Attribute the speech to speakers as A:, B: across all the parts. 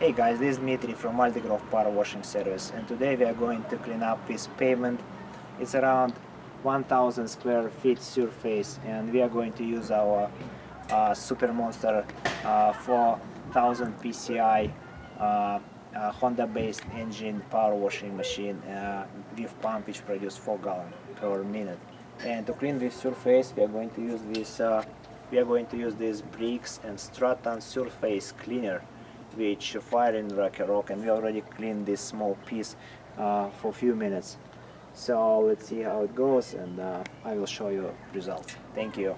A: Hey guys, this is Dmitry from Aldergrove Pressure Washing Service, and today we are going to clean up this pavement. It's around 1000 square feet surface, and we are going to use our Super Monster 4000 PCI Honda based engine power washing machine with pump which produces 4 gallons per minute. And to clean this surface we are going to use this Briggs Stratton surface cleaner, which firing like a rock, and we already cleaned this small piece for a few minutes. So let's see how it goes, and I will show you results. Thank you.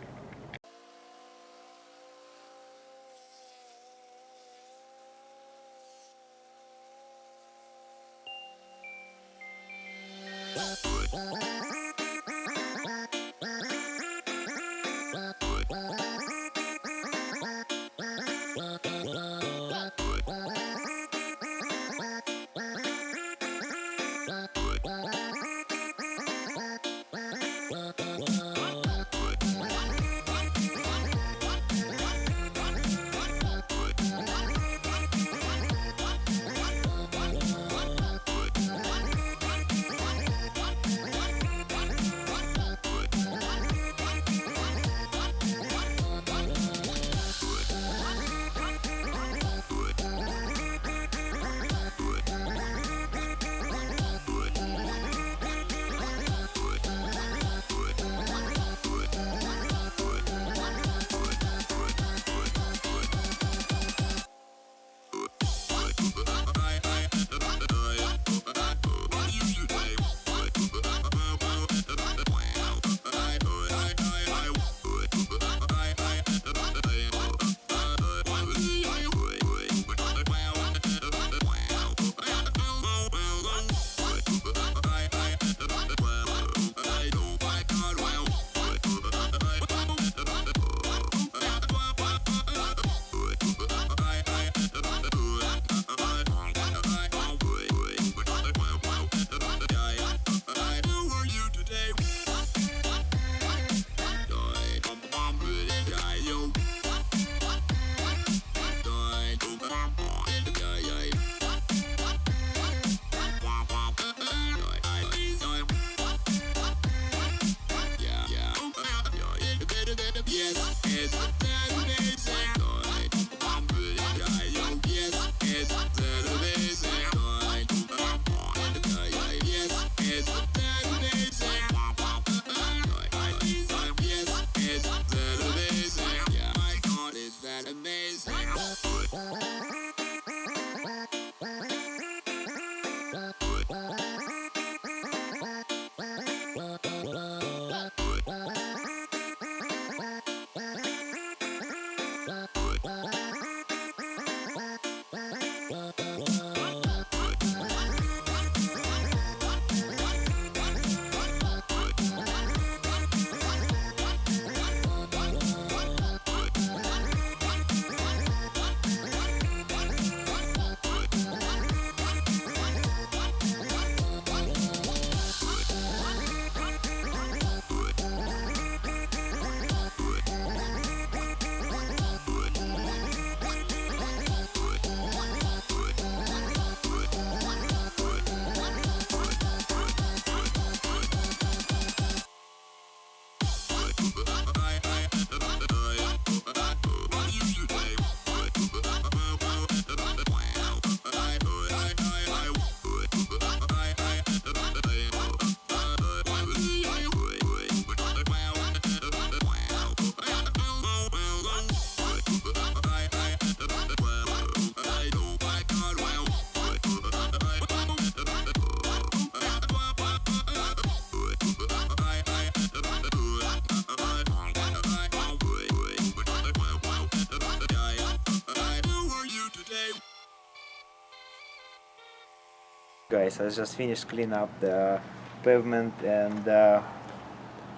A: Guys, I just finished cleaning up the pavement, and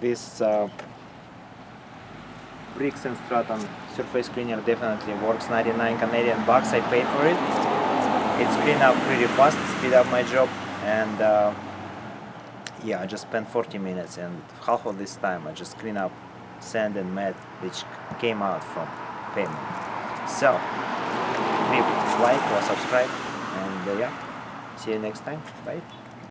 A: this Briggs Stratton surface cleaner definitely works. 99 Canadian bucks I paid for it. It's cleaned up pretty fast, speed up my job, and yeah, I just spent 40 minutes, and half of this time I just clean up sand and mud which came out from pavement. So clip, like or subscribe, and yeah, see you next time. Bye.